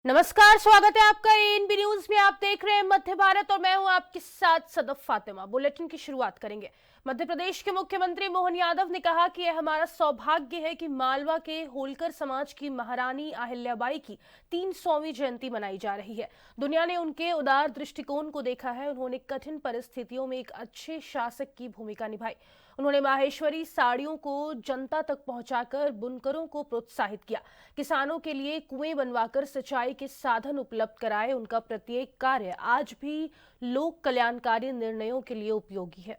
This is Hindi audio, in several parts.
नमस्कार, स्वागत है आपका एएनबी न्यूज में। आप देख रहे हैं मध्य भारत और मैं हूं आपके साथ सदफ फातिमा। बुलेटिन की शुरुआत करेंगे। मध्य प्रदेश के मुख्यमंत्री मोहन यादव ने कहा कि यह हमारा सौभाग्य है कि मालवा के होलकर समाज की महारानी अहिल्याबाई की 300वीं जयंती मनाई जा रही है। दुनिया ने उनके उदार दृष्टिकोण को देखा है। उन्होंने कठिन परिस्थितियों में एक अच्छे शासक की भूमिका निभाई। उन्होंने माहेश्वरी साड़ियों को जनता तक पहुंचाकर बुनकरों को प्रोत्साहित किया, किसानों के लिए कुएं बनवाकर सिंचाई के साधन उपलब्ध कराए। उनका प्रत्येक कार्य आज भी लोक कल्याणकारी निर्णयों के लिए उपयोगी है।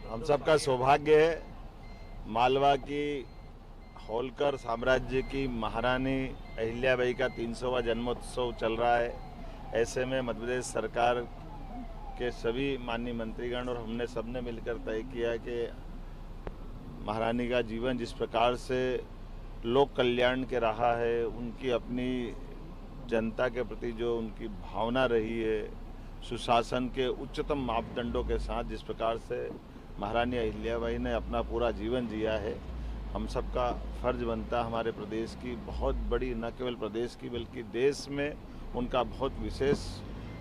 हम सबका सौभाग्य है, मालवा की होलकर साम्राज्य की महारानी अहिल्याबाई का 300वां जन्मोत्सव चल रहा है। ऐसे में मध्य प्रदेश सरकार के सभी माननीय मंत्रीगण और हमने सबने मिलकर तय किया कि महारानी का जीवन जिस प्रकार से लोक कल्याण के रहा है, उनकी अपनी जनता के प्रति जो उनकी भावना रही है, सुशासन के उच्चतम मापदंडों के साथ जिस प्रकार से महारानी अहिल्याबाई ने अपना पूरा जीवन जिया है, हम सबका फर्ज बनता हमारे प्रदेश की बहुत बड़ी, न केवल प्रदेश की बल्कि देश में उनका बहुत विशेष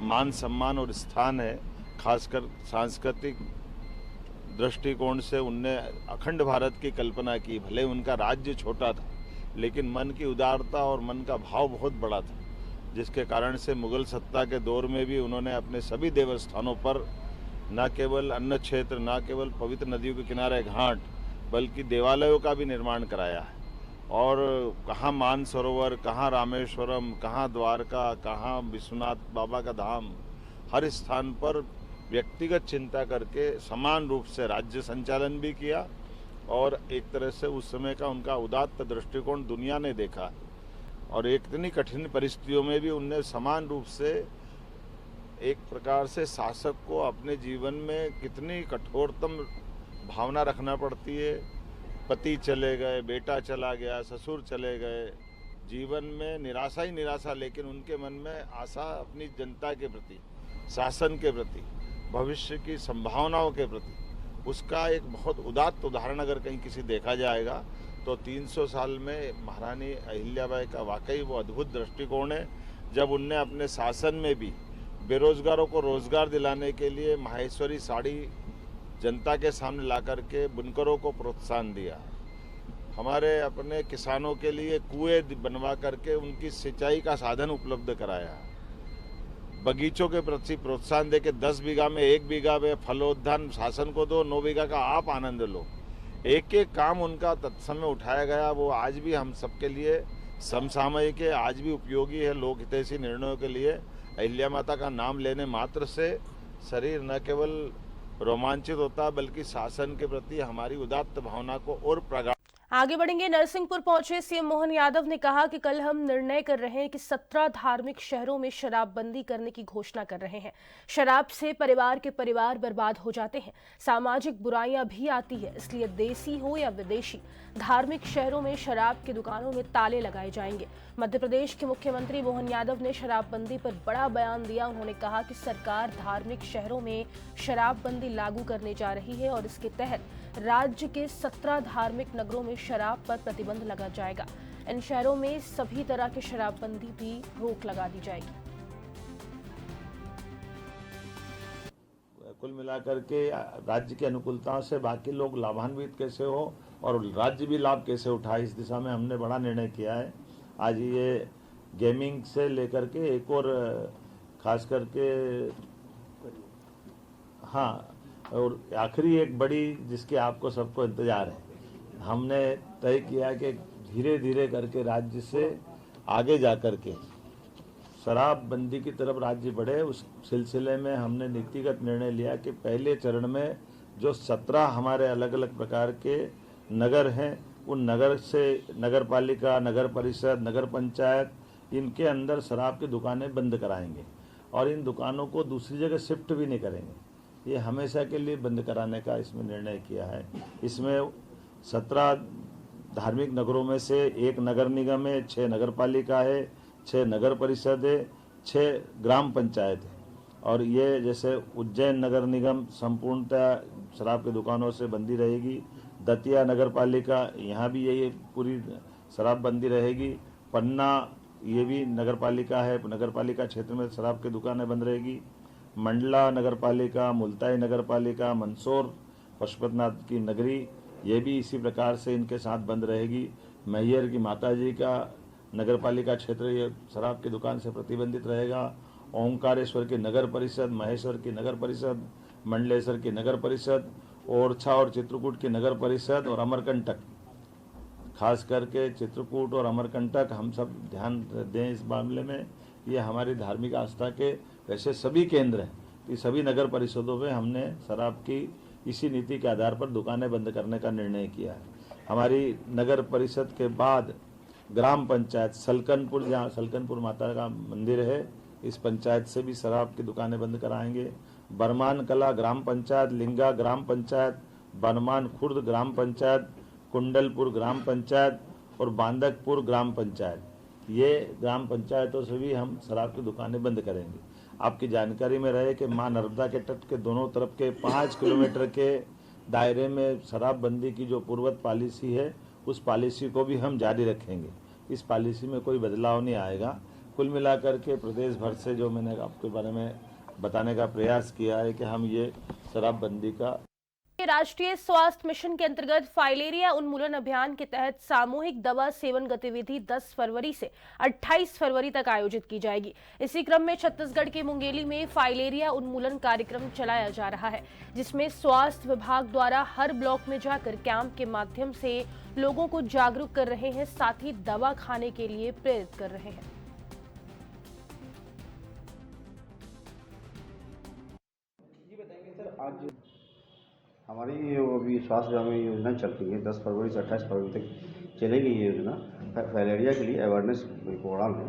मान सम्मान और स्थान है। खासकर सांस्कृतिक दृष्टिकोण से उनने अखंड भारत की कल्पना की। भले उनका राज्य छोटा था लेकिन मन की उदारता और मन का भाव बहुत बड़ा था, जिसके कारण से मुगल सत्ता के दौर में भी उन्होंने अपने सभी देवस्थानों पर न केवल अन्न क्षेत्र, न केवल पवित्र नदियों के किनारे घाट, बल्कि देवालयों का भी निर्माण कराया है। और कहाँ मानसरोवर, कहाँ रामेश्वरम, कहाँ द्वारका, कहाँ विश्वनाथ बाबा का धाम, हर स्थान पर व्यक्तिगत चिंता करके समान रूप से राज्य संचालन भी किया। और एक तरह से उस समय का उनका उदात्त दृष्टिकोण दुनिया ने देखा। और एक इतनी कठिन परिस्थितियों में भी उनने समान रूप से एक प्रकार से शासक को अपने जीवन में कितनी कठोरतम भावना रखना पड़ती है। पति चले गए, बेटा चला गया, ससुर चले गए, जीवन में निराशा ही निराशा, लेकिन उनके मन में आशा अपनी जनता के प्रति, शासन के प्रति, भविष्य की संभावनाओं के प्रति, उसका एक बहुत उदात्त उदाहरण अगर कहीं किसी देखा जाएगा तो 300 साल में महारानी अहिल्याबाई का वाकई वो अद्भुत दृष्टिकोण है। जब उनने अपने शासन में भी बेरोजगारों को रोजगार दिलाने के लिए माहेश्वरी साड़ी जनता के सामने ला करके बुनकरों को प्रोत्साहन दिया, हमारे अपने किसानों के लिए कुएं बनवा करके उनकी सिंचाई का साधन उपलब्ध कराया, बगीचों के प्रति प्रोत्साहन देके 10 बीघा में 1 बीघा में फलोद्यान शासन को दो, 9 बीघा का आप आनंद लो। एक एक काम उनका तत्समय उठाया गया, वो आज भी हम सबके लिए समसामयिक है, आज भी उपयोगी है लोक हितैषी निर्णयों के लिए। अहिल्या माता का नाम लेने मात्र से शरीर न केवल रोमांचित होता बल्कि शासन के प्रति हमारी उदात्त भावना को और प्रगाढ़। आगे बढ़ेंगे। नरसिंहपुर पहुंचे सीएम मोहन यादव ने कहा कि कल हम निर्णय कर रहे हैं कि 17 धार्मिक शहरों में शराबबंदी करने की घोषणा कर रहे हैं। शराब से परिवार के परिवार बर्बाद हो जाते हैं, सामाजिक बुराइयां भी आती है, इसलिए देसी हो या विदेशी, धार्मिक शहरों में शराब की दुकानों में ताले लगाए जाएंगे। मध्य प्रदेश के मुख्यमंत्री मोहन यादव ने शराबबंदी पर बड़ा बयान दिया। उन्होंने कहा कि सरकार धार्मिक शहरों में शराबबंदी लागू करने जा रही है और इसके तहत राज्य के 17 धार्मिक नगरों में शराब पर प्रतिबंध लगा जाएगा। इन शहरों में सभी तरह की शराबबंदी भी रोक लगा दी जाएगी। कुल मिलाकर के राज्य की अनुकूलताओं से बाकी लोग लाभान्वित कैसे हो और राज्य भी लाभ कैसे उठाए, इस दिशा में हमने बड़ा निर्णय किया है। आज ये गेमिंग से लेकर के एक और खास करके, हाँ, और आखिरी एक बड़ी जिसके आपको सबको इंतजार है, हमने तय किया कि धीरे धीरे करके राज्य से आगे जा कर के शराबबंदी की तरफ राज्य बढ़े। उस सिलसिले में हमने नीतिगत निर्णय लिया कि पहले चरण में जो 17 हमारे अलग अलग प्रकार के नगर हैं, उन नगर से नगर पालिका, नगर परिषद, नगर पंचायत, इनके अंदर शराब की दुकानें बंद कराएंगे और इन दुकानों को दूसरी जगह शिफ्ट भी नहीं करेंगे। ये हमेशा के लिए बंद कराने का इसमें निर्णय किया है। इसमें 17 धार्मिक नगरों में से 1 नगर निगम है, 6 नगर पालिका है, 6 नगर परिषद है, 6 ग्राम पंचायत है। और ये जैसे उज्जैन नगर निगम संपूर्णतः शराब की दुकानों से बंदी रहेगी। दतिया नगर पालिका, यहाँ भी यही पूरी शराबबंदी रहेगी। पन्ना ये भी नगर पालिका है, नगर पालिका क्षेत्र में शराब की दुकानें बंद रहेगी। मंडला नगर पालिका, मुल्ताई नगर पालिका, मंदसौर पशुपतिनाथ की नगरी ये भी इसी प्रकार से इनके साथ बंद रहेगी। मैहर की माताजी का नगर पालिका क्षेत्र ये शराब की दुकान से प्रतिबंधित रहेगा। ओंकारेश्वर की नगर परिषद, महेश्वर की नगर परिषद, मंडलेश्वर की नगर परिषद, ओरछा और चित्रकूट की नगर परिषद और अमरकंटक, खास करके चित्रकूट और अमरकंटक हम सब ध्यान दें इस मामले में। ये हमारी धार्मिक आस्था के वैसे सभी केंद्र हैं कि सभी नगर परिषदों में हमने शराब की इसी नीति के आधार पर दुकानें बंद करने का निर्णय किया है। हमारी नगर परिषद के बाद ग्राम पंचायत सलकनपुर, जहाँ सलकनपुर माता का मंदिर है, इस पंचायत से भी शराब की दुकानें बंद कराएंगे। बरमान कला ग्राम पंचायत, लिंगा ग्राम पंचायत, बरमान खुर्द ग्राम पंचायत, कुंडलपुर ग्राम पंचायत और बांदकपुर ग्राम पंचायत, ये ग्राम पंचायतों से भी हम शराब की दुकानें बंद करेंगे। आपकी जानकारी में रहे कि मां नर्मदा के तट के दोनों तरफ के 5 किलोमीटर के दायरे में शराबबंदी की जो पूर्वत पॉलिसी है उस पॉलिसी को भी हम जारी रखेंगे। इस पॉलिसी में कोई बदलाव नहीं आएगा। कुल मिलाकर के प्रदेश भर से जो मैंने आपके बारे में बताने का प्रयास किया है कि हम ये शराबबंदी का राष्ट्रीय स्वास्थ्य मिशन के अंतर्गत फाइलेरिया उन्मूलन अभियान के तहत सामूहिक दवा सेवन गतिविधि 10 फरवरी से 28 फरवरी तक आयोजित की जाएगी। इसी क्रम में छत्तीसगढ़ के मुंगेली में फाइलेरिया उन्मूलन कार्यक्रम चलाया जा रहा है, जिसमें स्वास्थ्य विभाग द्वारा हर ब्लॉक में जाकर कैंप के माध्यम से लोगों को जागरूक कर रहे हैं, साथ ही दवा खाने के लिए प्रेरित कर रहे हैं। ये बताएंगे सर, आज हमारी अभी स्वास्थ्य विभाग में योजना चल रही है, 10 फरवरी से 28 फरवरी तक चलेगी ये योजना। फाइलेरिया के लिए अवेयरनेस प्रोग्राम है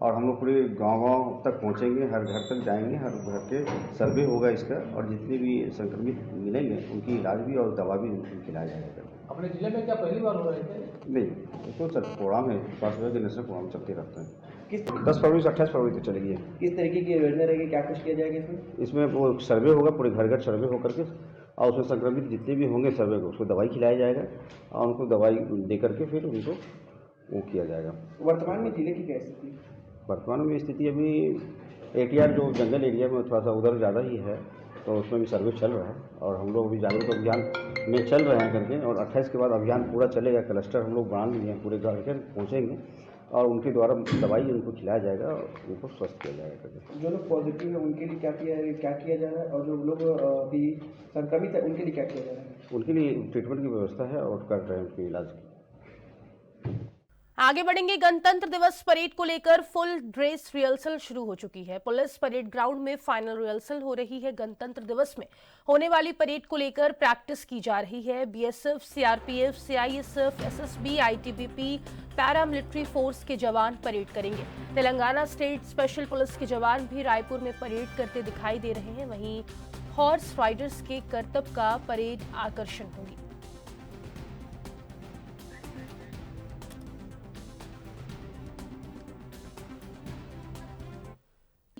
और हम लोग पूरे गांव-गांव तक पहुंचेंगे, हर घर तक जाएंगे, हर घर के सर्वे होगा इसका और जितने भी संक्रमित मिलेंगे उनकी इलाज भी और दवा भी खिलाया जाएगा। अपने जिले में क्या पहली बार हो रहा है? नहीं, तो सर प्रोग्राम है, स्वास्थ्य विभाग के नेशनल प्रोग्राम चलते रहते हैं। किस 10 फरवरी से 28 फरवरी तक चलेगी। किस तरीके की योजना रहेगी, क्या कुछ किया जाएगा इसमें? इसमें वो सर्वे होगा, पूरे घर घर सर्वे होकर के और उसमें संक्रमित जितने भी होंगे सर्वे को उसको दवाई खिलाया जाएगा और उनको दवाई दे करके फिर उनको वो किया जाएगा। वर्तमान में जिले की क्या स्थिति? वर्तमान में स्थिति अभी एटीआर जो जंगल एरिया में थोड़ा सा उधर ज़्यादा ही है, तो उसमें भी सर्वे चल रहा है और हम लोग अभी जागरूक अभियान में चल रहे हैं करके, और 28 के बाद अभियान पूरा चलेगा। क्लस्टर हम लोग बना लिए हैं, पूरे घर घर पहुँचेंगे और उनके द्वारा दवाई उनको खिलाया जाएगा और उनको स्वस्थ किया जाएगा करके। जो लोग पॉजिटिव है उनके लिए क्या किया जा रहा है और जो लोग अभी संक्रमित है उनके लिए क्या किया जा रहा है? उनके लिए ट्रीटमेंट की व्यवस्था है और कर रहे हैं उनके इलाज की। आगे बढ़ेंगे। गणतंत्र दिवस परेड को लेकर फुल ड्रेस रिहर्सल शुरू हो चुकी है। पुलिस परेड ग्राउंड में फाइनल रिहर्सल हो रही है। गणतंत्र दिवस में होने वाली परेड को लेकर प्रैक्टिस की जा रही है। BSF, CRPF, CISF, SSB, ITBP, paramilitary force के जवान परेड करेंगे। तेलंगाना स्टेट स्पेशल पुलिस के जवान भी रायपुर में परेड करते दिखाई दे रहे हैं। वहीं हॉर्स राइडर्स के करतब का परेड आकर्षण होगी।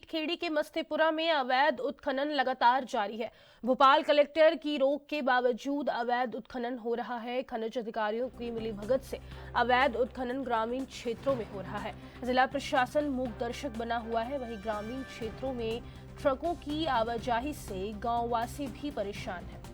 खेड़ी के मस्तेपुरा में अवैध उत्खनन लगातार जारी है। भोपाल कलेक्टर की रोक के बावजूद अवैध उत्खनन हो रहा है। खनिज अधिकारियों की मिलीभगत से अवैध उत्खनन ग्रामीण क्षेत्रों में हो रहा है। जिला प्रशासन मूक दर्शक बना हुआ है। वहीं ग्रामीण क्षेत्रों में ट्रकों की आवाजाही से गांववासी भी परेशान है।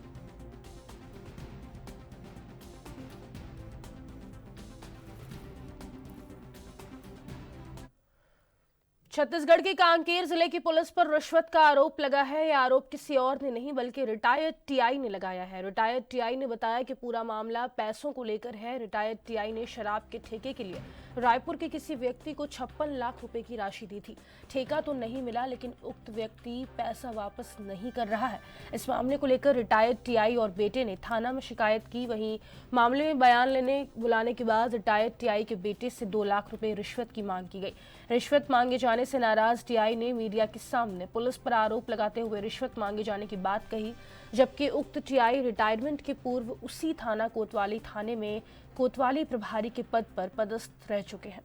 छत्तीसगढ़ के कांकेर जिले की पुलिस पर रिश्वत का आरोप लगा है। यह आरोप किसी और ने नहीं बल्कि रिटायर्ड टीआई ने लगाया है। रिटायर्ड टीआई ने बताया कि पूरा मामला पैसों को लेकर है। रिटायर्ड टीआई ने शराब के ठेके के लिए रायपुर के किसी व्यक्ति को 56 लाख रुपए की राशि दी थी। ठेका तो नहीं मिला, लेकिन उक्त व्यक्ति पैसा वापस नहीं कर रहा है। इस मामले को लेकर रिटायर्ड टीआई और बेटे ने थाना में शिकायत की। वहीं मामले में बयान लेने बुलाने के बाद रिटायर्ड टीआई के बेटे से 2 लाख रुपए रिश्वत की मांग की गई। रिश्वत मांगे जाने से नाराज टीआई ने मीडिया के सामने पुलिस पर आरोप लगाते हुए रिश्वत मांगे जाने की बात कही, जबकि उक्त टीआई रिटायरमेंट के पूर्व उसी थाना कोतवाली थाने में कोतवाली प्रभारी के पद पर पदस्थ रह चुके हैं।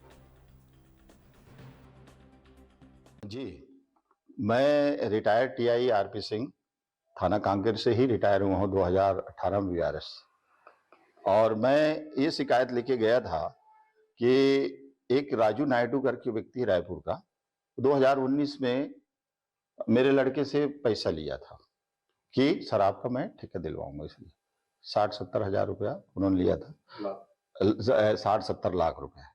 जी, मैं रिटायर्ड टीआई आरपी सिंह थाना कांकेर से ही रिटायर हुआ हूँ 2018 में वीआरएस। और मैं ये शिकायत लेके गया था कि एक राजू नायडू करके व्यक्ति रायपुर का 2019 में मेरे लड़के से पैसा लिया था कि शराब का मैं ठेका दिलवाऊंगा, इसलिए 60-70 हजार रुपया उन्होंने लिया था, 60-70 लाख रुपया।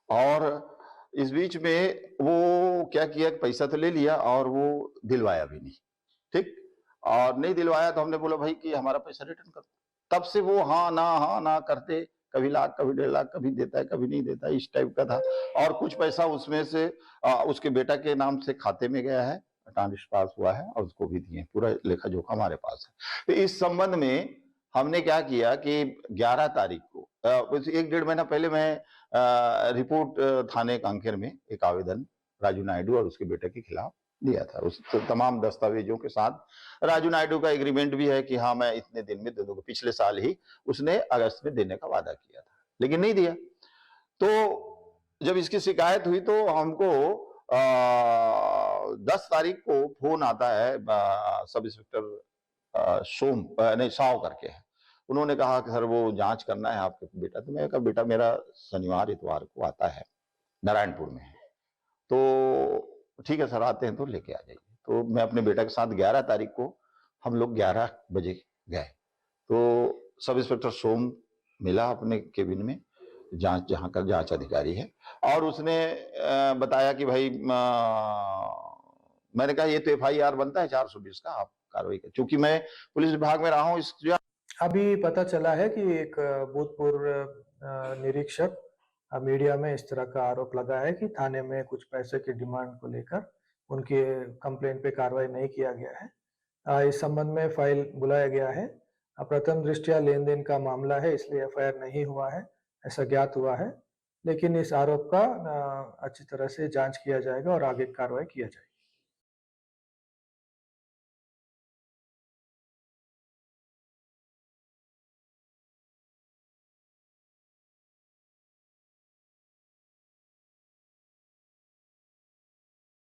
और इस बीच में वो क्या किया, पैसा तो ले लिया और वो दिलवाया भी नहीं, ठीक। और नहीं दिलवाया तो हमने बोला भाई कि हमारा पैसा रिटर्न कर। तब से वो हाँ ना करते, कभी लाख कभी 1.5 लाख, कभी देता है कभी नहीं देता है, इस टाइप का था। और कुछ पैसा उसमें से उसके बेटा के नाम से खाते में गया है, ट्रांसफर हुआ है और उसको भी दिए, पूरा लेखा जोखा हमारे पास है। तो इस संबंध में हमने क्या किया कि 11 तारीख को 1-1.5 महीना पहले मैं रिपोर्ट थाने कांकेर में एक आवेदन राजू नायडू और उसके बेटे के खिलाफ दिया था, उस तमाम दस्तावेजों के साथ। राजू नायडू का एग्रीमेंट भी है कि हाँ मैं इतने दिन में दे दूंगा, पिछले साल ही उसने अगस्त में देने का वादा किया था लेकिन नहीं दिया। तो जब इसकी शिकायत हुई तो हमको 10 तारीख को फोन आता है सब इंस्पेक्टर साव करके है। उन्होंने कहा कि सर वो जांच करना है आपके बेटा। तो मैंने कहा बेटा मेरा शनिवार इतवार को आता है, नारायणपुर में है, तो ठीक है सर आते हैं तो लेके आ जाइए। तो मैं अपने बेटा के साथ 11 तारीख को हम लोग 11 बजे गए, तो सब इंस्पेक्टर सोम मिला अपने केबिन में, जांच जहां का जांच अधिकारी है, और उसने बताया कि भाई मैंने कहा ये तो FIR बनता है 420 का, आप कार्रवाई कर, चूंकि मैं पुलिस विभाग में रहा हूँ। इस अभी पता चला है कि एक भूतपूर्व निरीक्षक मीडिया में इस तरह का आरोप लगा है कि थाने में कुछ पैसे की डिमांड को लेकर उनके कंप्लेंट पे कार्रवाई नहीं किया गया है। इस संबंध में फाइल बुलाया गया है। प्रथम दृष्टया लेन देन का मामला है, इसलिए FIR नहीं हुआ है ऐसा ज्ञात हुआ है, लेकिन इस आरोप का अच्छी तरह से जांच किया जाएगा और आगे कार्रवाई किया जाएगी।